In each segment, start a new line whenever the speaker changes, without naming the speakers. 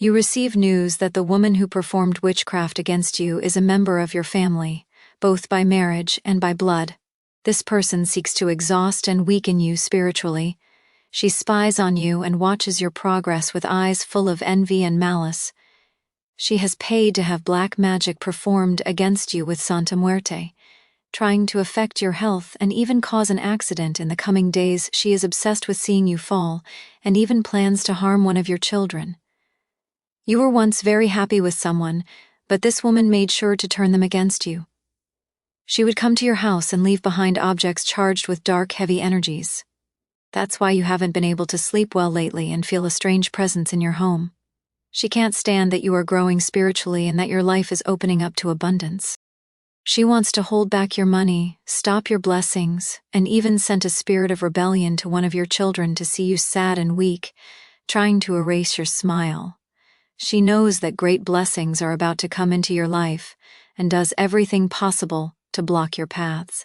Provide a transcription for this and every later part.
You receive news that the woman who performed witchcraft against you is a member of your family, both by marriage and by blood. This person seeks to exhaust and weaken you spiritually. She spies on you and watches your progress with eyes full of envy and malice. She has paid to have black magic performed against you with Santa Muerte, trying to affect your health and even cause an accident in the coming days. She is obsessed with seeing you fall and even plans to harm one of your children. You were once very happy with someone, but this woman made sure to turn them against you. She would come to your house and leave behind objects charged with dark, heavy energies. That's why you haven't been able to sleep well lately and feel a strange presence in your home. She can't stand that you are growing spiritually and that your life is opening up to abundance. She wants to hold back your money, stop your blessings, and even sent a spirit of rebellion to one of your children to see you sad and weak, trying to erase your smile. She knows that great blessings are about to come into your life and does everything possible to block your paths.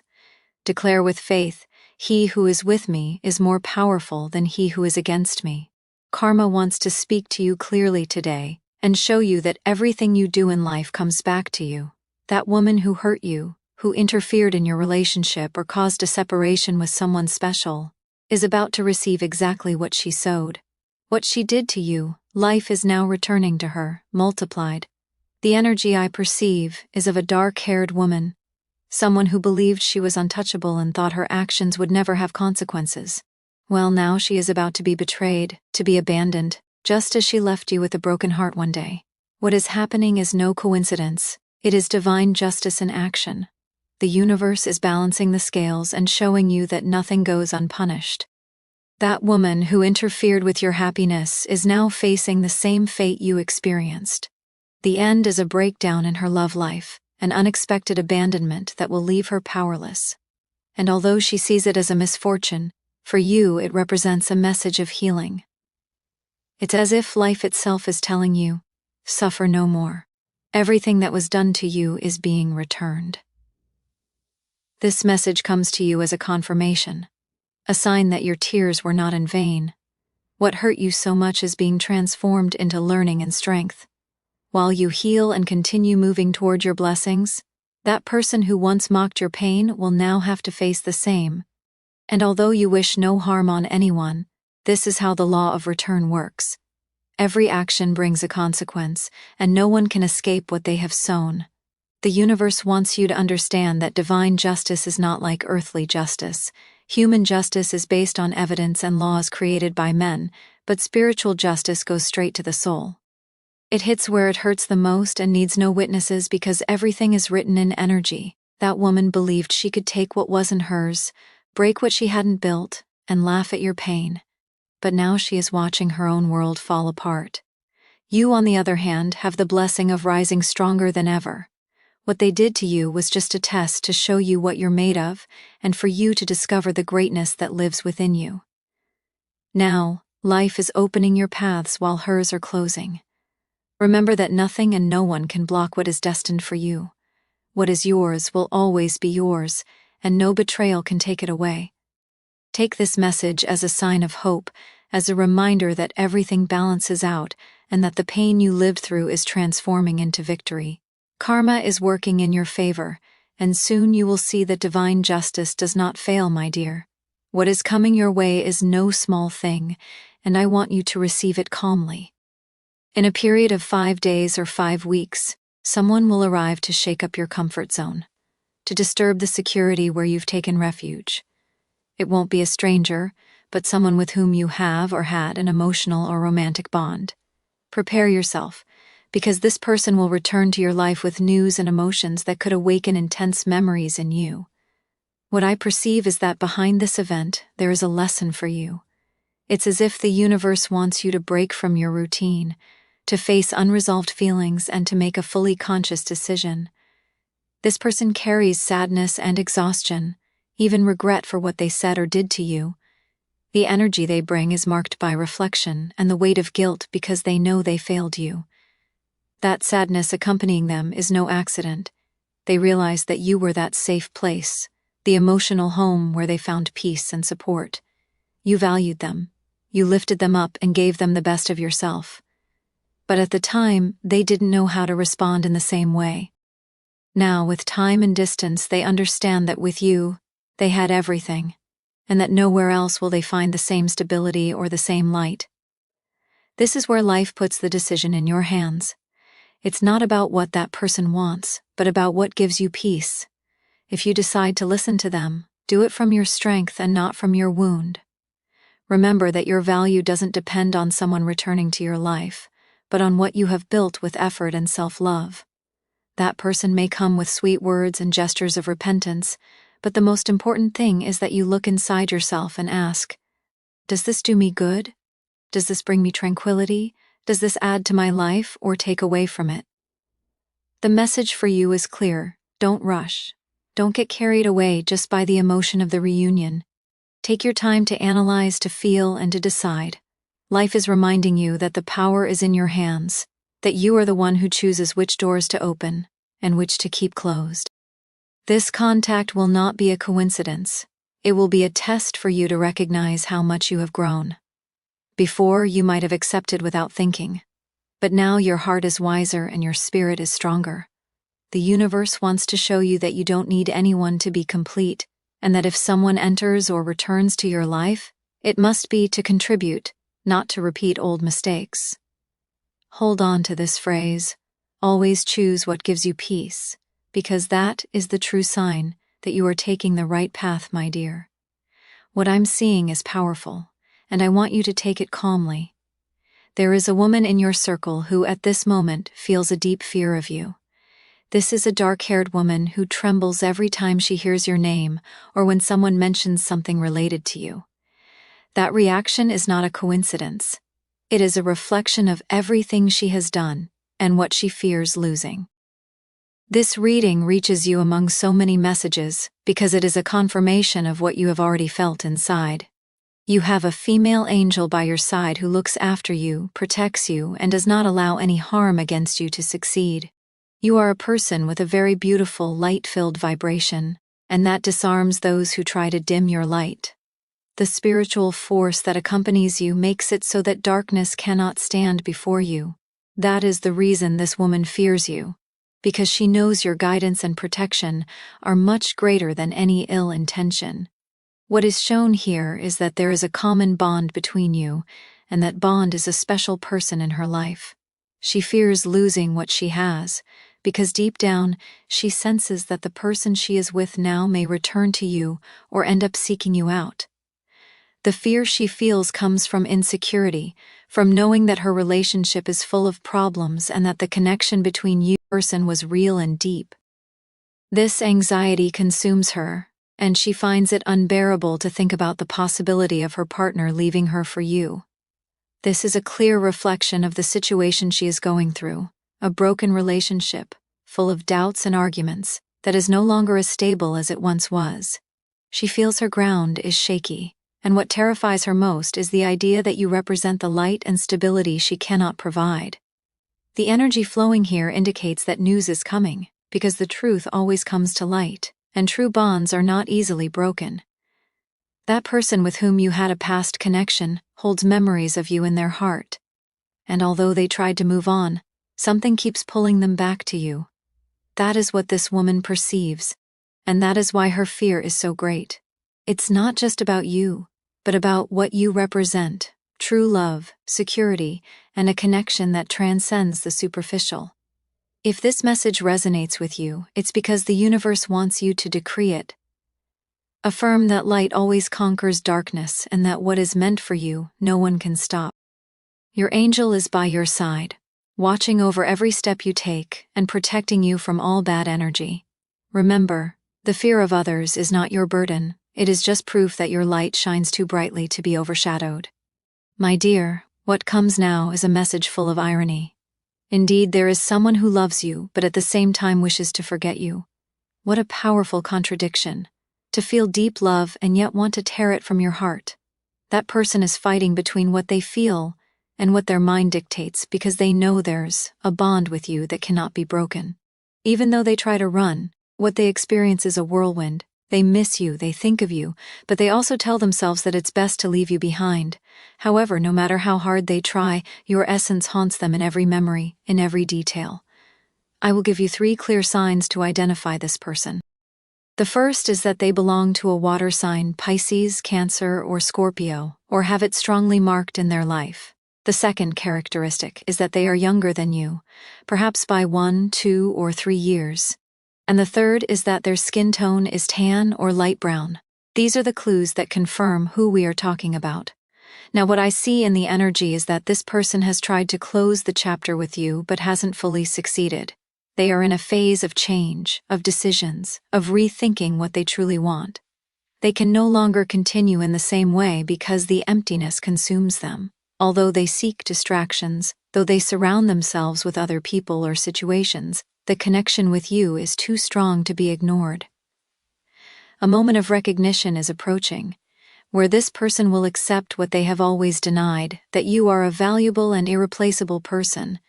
Declare with faith, "He who is with me is more powerful than he who is against me." Karma wants to speak to you clearly today and show you that everything you do in life comes back to you. That woman who hurt you, who interfered in your relationship or caused a separation with someone special, is about to receive exactly what she sowed. What she did to you, life is now returning to her, multiplied. The energy I perceive is of a dark-haired woman, someone who believed she was untouchable and thought her actions would never have consequences. Well, now she is about to be betrayed, to be abandoned, just as she left you with a broken heart one day. What is happening is no coincidence. It is divine justice in action. The universe is balancing the scales and showing you that nothing goes unpunished. That woman who interfered with your happiness is now facing the same fate you experienced. The end is a breakdown in her love life, an unexpected abandonment that will leave her powerless. And although she sees it as a misfortune, for you it represents a message of healing. It's as if life itself is telling you, suffer no more. Everything that was done to you is being returned. This message comes to you as a confirmation, a sign that your tears were not in vain. What hurt you so much is being transformed into learning and strength. While you heal and continue moving toward your blessings, that person who once mocked your pain will now have to face the same. And although you wish no harm on anyone, this is how the law of return works. Every action brings a consequence, and no one can escape what they have sown. The universe wants you to understand that divine justice is not like earthly justice. Human justice is based on evidence and laws created by men, but spiritual justice goes straight to the soul. It hits where it hurts the most and needs no witnesses because everything is written in energy. That woman believed she could take what wasn't hers, break what she hadn't built, and laugh at your pain. But now she is watching her own world fall apart. You, on the other hand, have the blessing of rising stronger than ever. What they did to you was just a test to show you what you're made of and for you to discover the greatness that lives within you. Now, life is opening your paths while hers are closing. Remember that nothing and no one can block what is destined for you. What is yours will always be yours, and no betrayal can take it away. Take this message as a sign of hope, as a reminder that everything balances out and that the pain you lived through is transforming into victory. Karma is working in your favor, and soon you will see that divine justice does not fail, my dear. What is coming your way is no small thing, and I want you to receive it calmly. In a period of 5 days or 5 weeks, someone will arrive to shake up your comfort zone, to disturb the security where you've taken refuge. It won't be a stranger, but someone with whom you have or had an emotional or romantic bond. Prepare yourself, because this person will return to your life with news and emotions that could awaken intense memories in you. What I perceive is that behind this event, there is a lesson for you. It's as if the universe wants you to break from your routine, to face unresolved feelings and to make a fully conscious decision. This person carries sadness and exhaustion, even regret for what they said or did to you. The energy they bring is marked by reflection and the weight of guilt because they know they failed you. That sadness accompanying them is no accident. They realize that you were that safe place, the emotional home where they found peace and support. You valued them. You lifted them up and gave them the best of yourself. But at the time, they didn't know how to respond in the same way. Now, with time and distance, they understand that with you, they had everything, and that nowhere else will they find the same stability or the same light. This is where life puts the decision in your hands. It's not about what that person wants, but about what gives you peace. If you decide to listen to them, do it from your strength and not from your wound. Remember that your value doesn't depend on someone returning to your life, but on what you have built with effort and self-love. That person may come with sweet words and gestures of repentance, but the most important thing is that you look inside yourself and ask, does this do me good? Does this bring me tranquility? Does this add to my life or take away from it? The message for you is clear. Don't rush. Don't get carried away just by the emotion of the reunion. Take your time to analyze, to feel, and to decide. Life is reminding you that the power is in your hands, that you are the one who chooses which doors to open and which to keep closed. This contact will not be a coincidence. It will be a test for you to recognize how much you have grown. Before, you might have accepted without thinking, but now your heart is wiser and your spirit is stronger. The universe wants to show you that you don't need anyone to be complete, and that if someone enters or returns to your life, it must be to contribute, not to repeat old mistakes. Hold on to this phrase, always choose what gives you peace, because that is the true sign that you are taking the right path, my dear. What I'm seeing is powerful, and I want you to take it calmly. There is a woman in your circle who at this moment feels a deep fear of you. This is a dark-haired woman who trembles every time she hears your name or when someone mentions something related to you. That reaction is not a coincidence. It is a reflection of everything she has done and what she fears losing. This reading reaches you among so many messages because it is a confirmation of what you have already felt inside. You have a female angel by your side who looks after you, protects you, and does not allow any harm against you to succeed. You are a person with a very beautiful, light-filled vibration, and that disarms those who try to dim your light. The spiritual force that accompanies you makes it so that darkness cannot stand before you. That is the reason this woman fears you, because she knows your guidance and protection are much greater than any ill intention. What is shown here is that there is a common bond between you, and that bond is a special person in her life. She fears losing what she has, because deep down, she senses that the person she is with now may return to you or end up seeking you out. The fear she feels comes from insecurity, from knowing that her relationship is full of problems and that the connection between you and the person was real and deep. This anxiety consumes her, and she finds it unbearable to think about the possibility of her partner leaving her for you. This is a clear reflection of the situation she is going through, a broken relationship, full of doubts and arguments, that is no longer as stable as it once was. She feels her ground is shaky, and what terrifies her most is the idea that you represent the light and stability she cannot provide. The energy flowing here indicates that news is coming, because the truth always comes to light, and true bonds are not easily broken. That person with whom you had a past connection holds memories of you in their heart, and although they tried to move on, something keeps pulling them back to you. That is what this woman perceives, and that is why her fear is so great. It's not just about you, but about what you represent: true love, security, and a connection that transcends the superficial. If this message resonates with you, it's because the universe wants you to decree it. Affirm that light always conquers darkness and that what is meant for you, no one can stop. Your angel is by your side, watching over every step you take and protecting you from all bad energy. Remember, the fear of others is not your burden, it is just proof that your light shines too brightly to be overshadowed. My dear, what comes now is a message full of irony. Indeed, there is someone who loves you, but at the same time wishes to forget you. What a powerful contradiction. To feel deep love and yet want to tear it from your heart. That person is fighting between what they feel and what their mind dictates because they know there's a bond with you that cannot be broken. Even though they try to run, what they experience is a whirlwind, They miss you, they think of you, but they also tell themselves that it's best to leave you behind. However, no matter how hard they try, your essence haunts them in every memory, in every detail. I will give you 3 clear signs to identify this person. The first is that they belong to a water sign, Pisces, Cancer, or Scorpio, or have it strongly marked in their life. The second characteristic is that they are younger than you, perhaps by 1, 2, or 3 years. And the third is that their skin tone is tan or light brown. These are the clues that confirm who we are talking about. Now, what I see in the energy is that this person has tried to close the chapter with you but hasn't fully succeeded. They are in a phase of change, of decisions, of rethinking what they truly want. They can no longer continue in the same way because the emptiness consumes them. Although they seek distractions, though they surround themselves with other people or situations, the connection with you is too strong to be ignored. A moment of recognition is approaching, where this person will accept what they have always denied, that you are a valuable and irreplaceable person.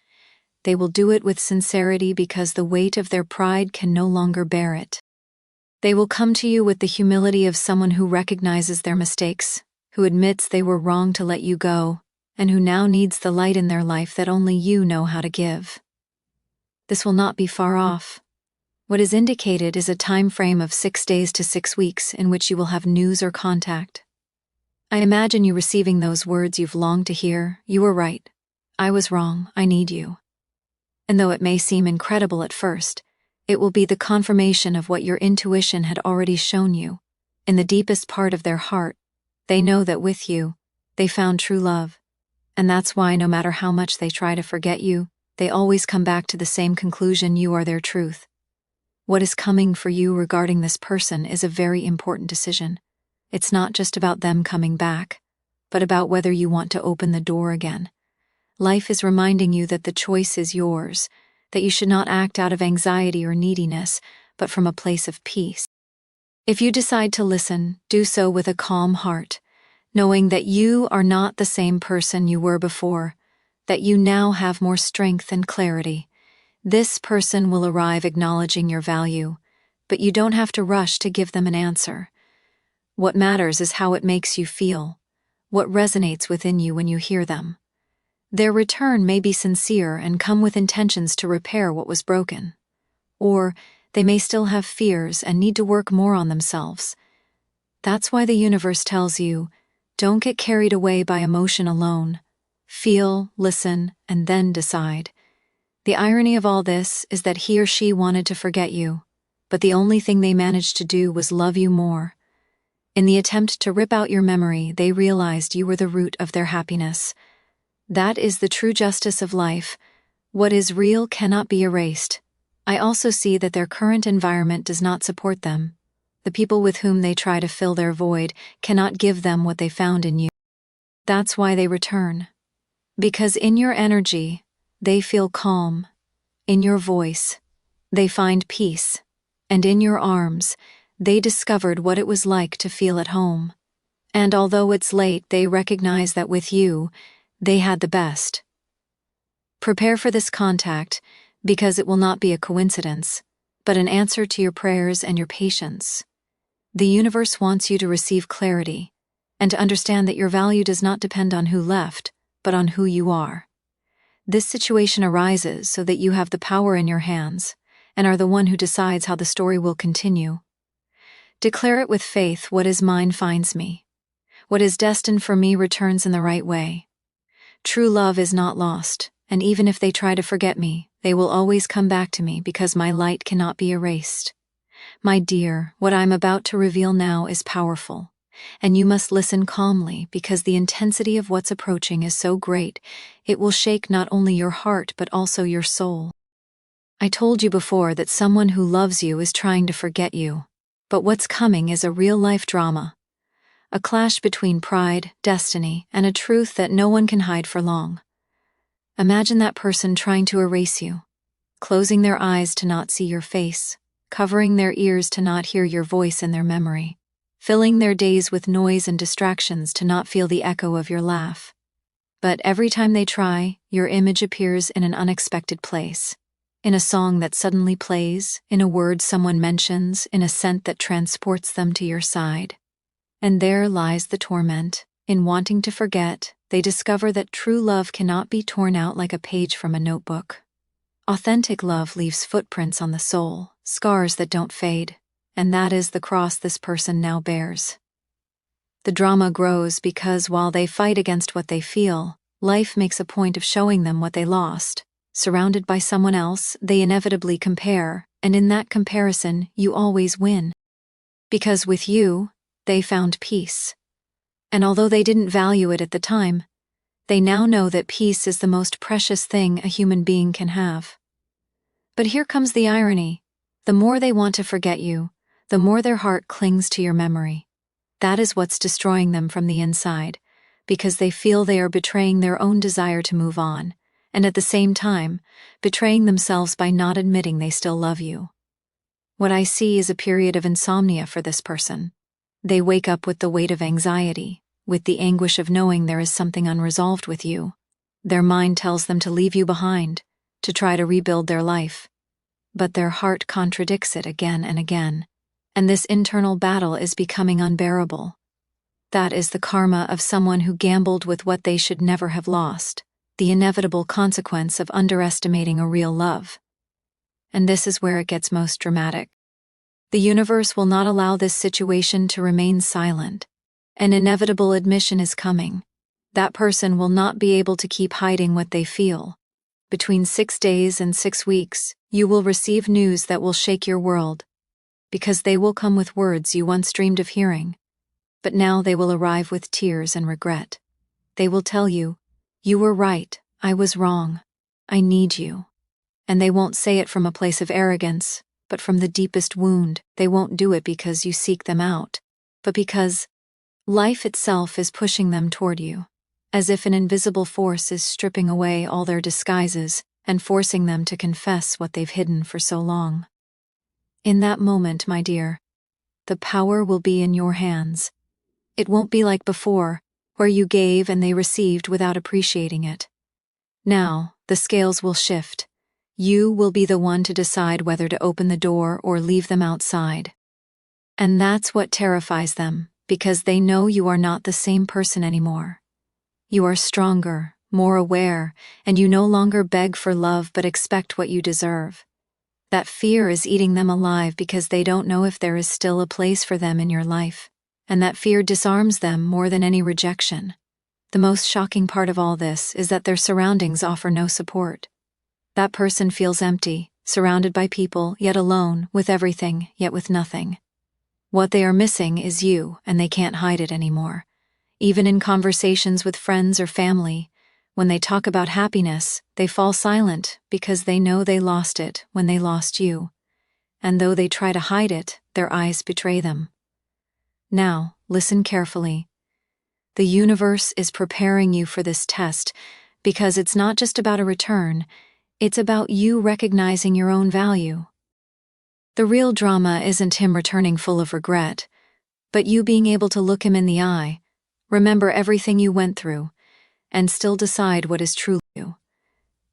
They will do it with sincerity because the weight of their pride can no longer bear it. They will come to you with the humility of someone who recognizes their mistakes, who admits they were wrong to let you go, and who now needs the light in their life that only you know how to give. This will not be far off. What is indicated is a time frame of 6 days to 6 weeks in which you will have news or contact. I imagine you receiving those words you've longed to hear. You were right. I was wrong. I need you. And though it may seem incredible at first, it will be the confirmation of what your intuition had already shown you. In the deepest part of their heart, they know that with you, they found true love. And that's why no matter how much they try to forget you, they always come back to the same conclusion: you are their truth. What is coming for you regarding this person is a very important decision. It's not just about them coming back, but about whether you want to open the door again. Life is reminding you that the choice is yours, that you should not act out of anxiety or neediness, but from a place of peace. If you decide to listen, do so with a calm heart, knowing that you are not the same person you were before, that you now have more strength and clarity. This person will arrive acknowledging your value, but you don't have to rush to give them an answer. What matters is how it makes you feel, what resonates within you when you hear them. Their return may be sincere and come with intentions to repair what was broken. Or they may still have fears and need to work more on themselves. That's why the universe tells you, don't get carried away by emotion alone. Feel, listen, and then decide. The irony of all this is that he or she wanted to forget you, but the only thing they managed to do was love you more. In the attempt to rip out your memory, they realized you were the root of their happiness. That is the true justice of life. What is real cannot be erased. I also see that their current environment does not support them. The people with whom they try to fill their void cannot give them what they found in you. That's why they return. Because in your energy, they feel calm. In your voice, they find peace. And in your arms, they discovered what it was like to feel at home. And although it's late, they recognize that with you, they had the best. Prepare for this contact, because it will not be a coincidence, but an answer to your prayers and your patience. The universe wants you to receive clarity, and to understand that your value does not depend on who left, but on who you are. This situation arises so that you have the power in your hands, and are the one who decides how the story will continue. Declare it with faith: what is mine finds me. What is destined for me returns in the right way. True love is not lost, and even if they try to forget me, they will always come back to me because my light cannot be erased. My dear, what I'm about to reveal now is powerful, and you must listen calmly because the intensity of what's approaching is so great, it will shake not only your heart but also your soul. I told you before that someone who loves you is trying to forget you, but what's coming is a real-life drama. A clash between pride, destiny, and a truth that no one can hide for long. Imagine that person trying to erase you, closing their eyes to not see your face, covering their ears to not hear your voice in their memory, filling their days with noise and distractions to not feel the echo of your laugh. But every time they try, your image appears in an unexpected place. in a song that suddenly plays, in a word someone mentions, in a scent that transports them to your side. And there lies the torment. In wanting to forget, they discover that true love cannot be torn out like a page from a notebook. Authentic love leaves footprints on the soul, scars that don't fade, and that is the cross this person now bears. The drama grows because while they fight against what they feel, life makes a point of showing them what they lost. Surrounded by someone else, they inevitably compare, and in that comparison, you always win. Because with you, they found peace. And although they didn't value it at the time, they now know that peace is the most precious thing a human being can have. But here comes the irony. The more they want to forget you, the more their heart clings to your memory. That is what's destroying them from the inside, because they feel they are betraying their own desire to move on, and at the same time, betraying themselves by not admitting they still love you. What I see is a period of insomnia for this person. They wake up with the weight of anxiety, with the anguish of knowing there is something unresolved with you. Their mind tells them to leave you behind, to try to rebuild their life. But their heart contradicts it again and again, and this internal battle is becoming unbearable. That is the karma of someone who gambled with what they should never have lost, the inevitable consequence of underestimating a real love. And this is where it gets most dramatic. The universe will not allow this situation to remain silent. An inevitable admission is coming. That person will not be able to keep hiding what they feel. Between 6 days and 6 weeks, you will receive news that will shake your world. Because they will come with words you once dreamed of hearing. But now they will arrive with tears and regret. They will tell you, "You were right, I was wrong. I need you." And they won't say it from a place of arrogance, but from the deepest wound. They won't do it because you seek them out, but because life itself is pushing them toward you, as if an invisible force is stripping away all their disguises and forcing them to confess what they've hidden for so long. In that moment, my dear, the power will be in your hands. It won't be like before, where you gave and they received without appreciating it. Now, the scales will shift. You will be the one to decide whether to open the door or leave them outside. And that's what terrifies them, because they know you are not the same person anymore. You are stronger, more aware, and you no longer beg for love but expect what you deserve. That fear is eating them alive because they don't know if there is still a place for them in your life, and that fear disarms them more than any rejection. The most shocking part of all this is that their surroundings offer no support. That person feels empty, surrounded by people, yet alone, with everything, yet with nothing. What they are missing is you, and they can't hide it anymore. Even in conversations with friends or family, when they talk about happiness, they fall silent because they know they lost it when they lost you. And though they try to hide it, their eyes betray them. Now, listen carefully. The universe is preparing you for this test because it's not just about a return, it's about you recognizing your own value. The real drama isn't him returning full of regret, but you being able to look him in the eye, remember everything you went through, and still decide what is true to you.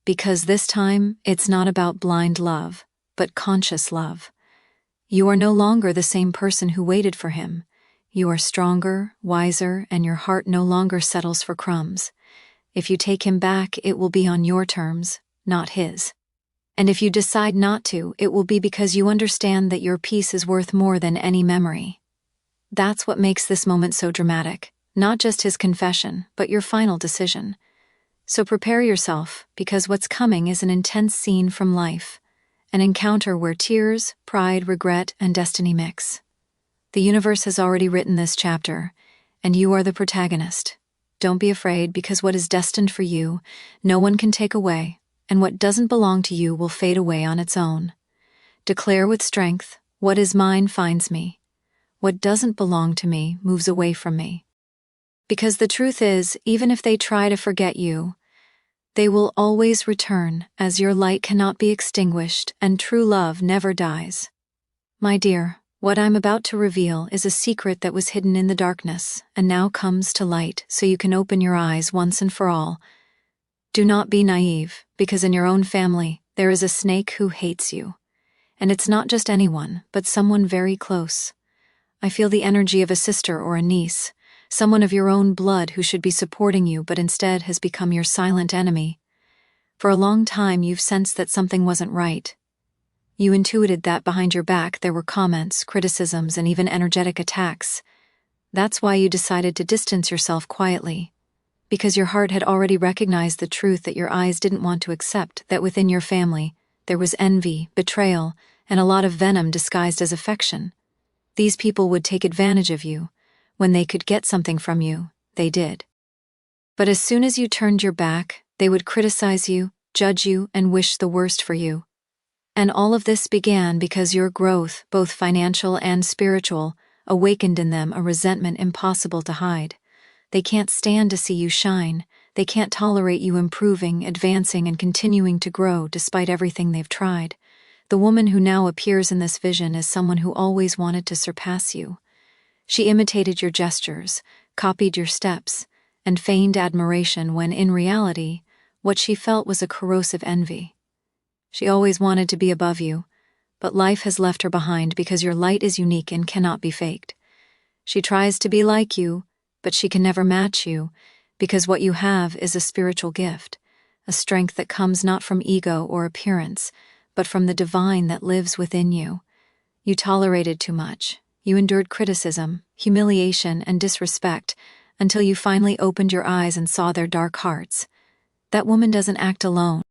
Because this time, it's not about blind love, but conscious love. You are no longer the same person who waited for him. You are stronger, wiser, and your heart no longer settles for crumbs. If you take him back, it will be on your terms, not his. And if you decide not to, it will be because you understand that your peace is worth more than any memory. That's what makes this moment so dramatic, not just his confession, but your final decision. So prepare yourself, because what's coming is an intense scene from life, an encounter where tears, pride, regret, and destiny mix. The universe has already written this chapter, and you are the protagonist. Don't be afraid, because what is destined for you, no one can take away. And what doesn't belong to you will fade away on its own. Declare with strength, what is mine finds me. What doesn't belong to me moves away from me. Because the truth is, even if they try to forget you, they will always return, as your light cannot be extinguished and true love never dies. My dear, what I'm about to reveal is a secret that was hidden in the darkness and now comes to light so you can open your eyes once and for all. Do not be naive, because in your own family, There is a snake who hates you. And it's not just anyone, but someone very close. I feel the energy of a sister or a niece, someone of your own blood who should be supporting you but instead has become your silent enemy. For a long time you've sensed that something wasn't right. You intuited that behind your back there were comments, criticisms, and even energetic attacks. That's why you decided to distance yourself quietly. Because your heart had already recognized the truth that your eyes didn't want to accept, that within your family there was envy, betrayal, and a lot of venom disguised as affection. These people would take advantage of you. When they could get something from you, they did. But as soon as you turned your back, they would criticize you, judge you, and wish the worst for you. And all of this began because your growth, both financial and spiritual, awakened in them a resentment impossible to hide. They can't stand to see you shine. They can't tolerate you improving, advancing, and continuing to grow despite everything they've tried. The woman who now appears in this vision is someone who always wanted to surpass you. She imitated your gestures, copied your steps, and feigned admiration when, in reality, what she felt was a corrosive envy. She always wanted to be above you, but life has left her behind because your light is unique and cannot be faked. She tries to be like you, but she can never match you, because what you have is a spiritual gift, a strength that comes not from ego or appearance, but from the divine that lives within you. You tolerated too much. You endured criticism, humiliation, and disrespect until you finally opened your eyes and saw their dark hearts. That woman doesn't act alone.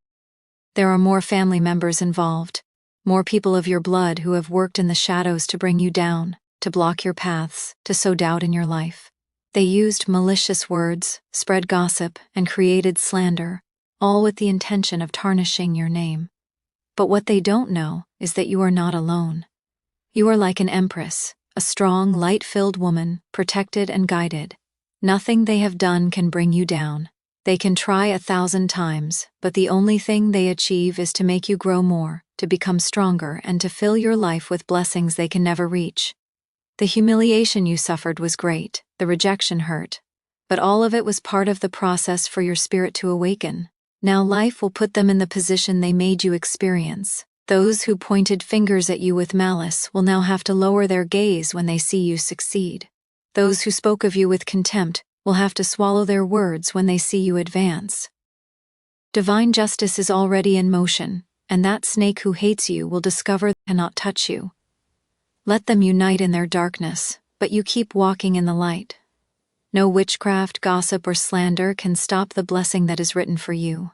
There are more family members involved, more people of your blood who have worked in the shadows to bring you down, to block your paths, to sow doubt in your life. They used malicious words, spread gossip, and created slander, all with the intention of tarnishing your name. But what they don't know is that you are not alone. You are like an empress, a strong, light-filled woman, protected and guided. Nothing they have done can bring you down. They can try 1,000 times, but the only thing they achieve is to make you grow more, to become stronger, and to fill your life with blessings they can never reach. The humiliation you suffered was great, the rejection hurt, but all of it was part of the process for your spirit to awaken. Now life will put them in the position they made you experience. Those who pointed fingers at you with malice will now have to lower their gaze when they see you succeed. Those who spoke of you with contempt will have to swallow their words when they see you advance. Divine justice is already in motion, and that snake who hates you will discover they cannot touch you. Let them unite in their darkness, but you keep walking in the light. No witchcraft, gossip, or slander can stop the blessing that is written for you.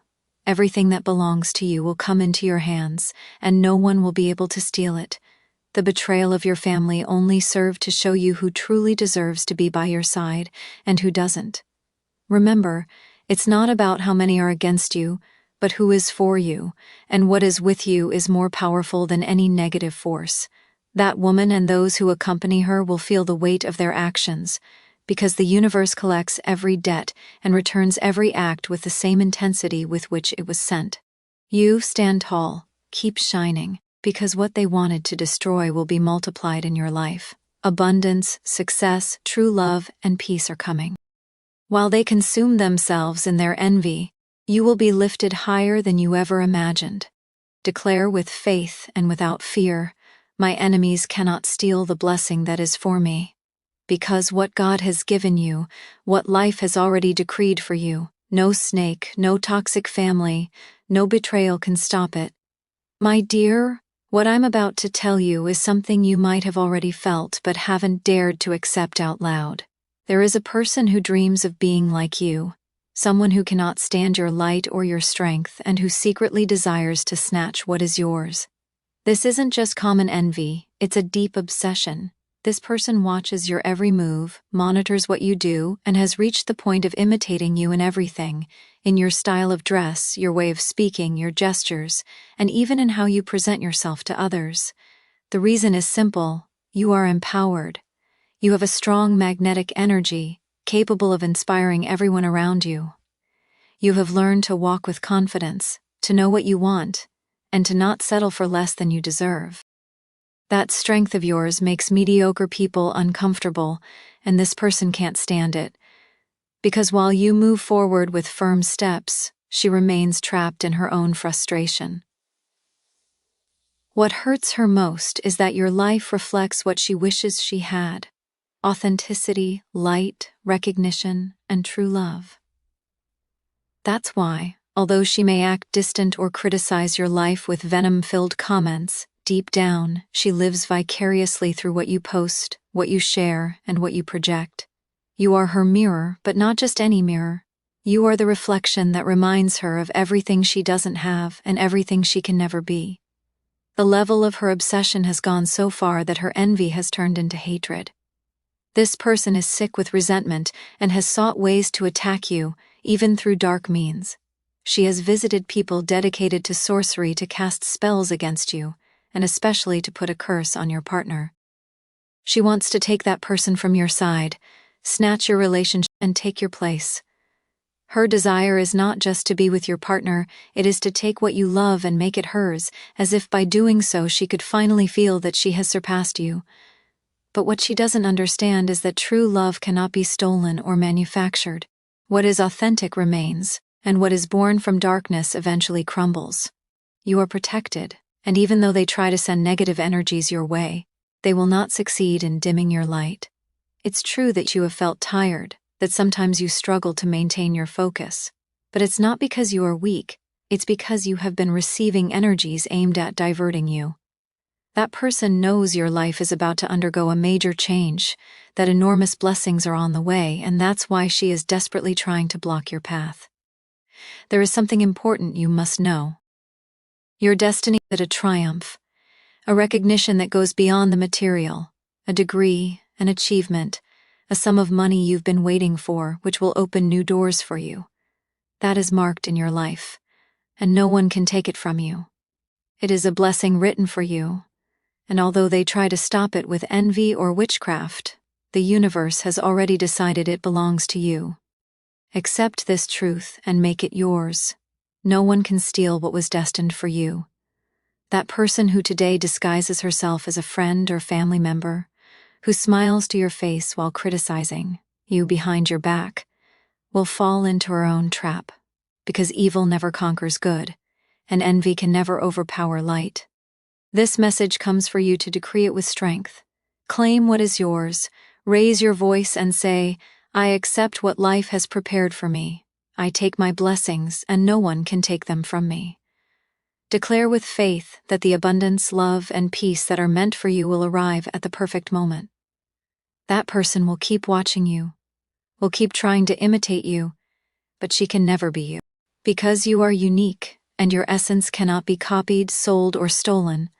Everything that belongs to you will come into your hands, and no one will be able to steal it. The betrayal of your family only served to show you who truly deserves to be by your side and who doesn't. Remember, it's not about how many are against you, but who is for you, and what is with you is more powerful than any negative force. That woman and those who accompany her will feel the weight of their actions, because the universe collects every debt and returns every act with the same intensity with which it was sent. You stand tall, keep shining, because what they wanted to destroy will be multiplied in your life. Abundance, success, true love, and peace are coming. While they consume themselves in their envy, you will be lifted higher than you ever imagined. Declare with faith and without fear, "My enemies cannot steal the blessing that is for me." Because what God has given you, what life has already decreed for you, no snake, no toxic family, no betrayal can stop it. My dear, what I'm about to tell you is something you might have already felt but haven't dared to accept out loud. There is a person who dreams of being like you, someone who cannot stand your light or your strength and who secretly desires to snatch what is yours. This isn't just common envy, it's a deep obsession. This person watches your every move, monitors what you do, and has reached the point of imitating you in everything, in your style of dress, your way of speaking, your gestures, and even in how you present yourself to others. The reason is simple: you are empowered. You have a strong magnetic energy, capable of inspiring everyone around you. You have learned to walk with confidence, to know what you want, and to not settle for less than you deserve. That strength of yours makes mediocre people uncomfortable, and this person can't stand it. Because while you move forward with firm steps, she remains trapped in her own frustration. What hurts her most is that your life reflects what she wishes she had: authenticity, light, recognition, and true love. That's why, although she may act distant or criticize your life with venom-filled comments, deep down, she lives vicariously through what you post, what you share, and what you project. You are her mirror, but not just any mirror. You are the reflection that reminds her of everything she doesn't have and everything she can never be. The level of her obsession has gone so far that her envy has turned into hatred. This person is sick with resentment and has sought ways to attack you, even through dark means. She has visited people dedicated to sorcery to cast spells against you, and especially to put a curse on your partner. She wants to take that person from your side, snatch your relationship, and take your place. Her desire is not just to be with your partner, it is to take what you love and make it hers, as if by doing so she could finally feel that she has surpassed you. But what she doesn't understand is that true love cannot be stolen or manufactured. What is authentic remains, and what is born from darkness eventually crumbles. You are protected, and even though they try to send negative energies your way, they will not succeed in dimming your light. It's true that you have felt tired, that sometimes you struggle to maintain your focus. But it's not because you are weak, it's because you have been receiving energies aimed at diverting you. That person knows your life is about to undergo a major change, that enormous blessings are on the way, and that's why she is desperately trying to block your path. There is something important you must know. Your destiny is a triumph, a recognition that goes beyond the material, a degree, an achievement, a sum of money you've been waiting for, which will open new doors for you. That is marked in your life, and no one can take it from you. It is a blessing written for you, and although they try to stop it with envy or witchcraft, the universe has already decided it belongs to you. Accept this truth and make it yours. No one can steal what was destined for you. That person who today disguises herself as a friend or family member, who smiles to your face while criticizing you behind your back, will fall into her own trap, because evil never conquers good, and envy can never overpower light. This message comes for you to decree it with strength. Claim what is yours, raise your voice and say, I accept what life has prepared for me. I take my blessings, and no one can take them from me. Declare with faith that the abundance, love, and peace that are meant for you will arrive at the perfect moment. That person will keep watching you, will keep trying to imitate you, but she can never be you. Because you are unique, and your essence cannot be copied, sold, or stolen,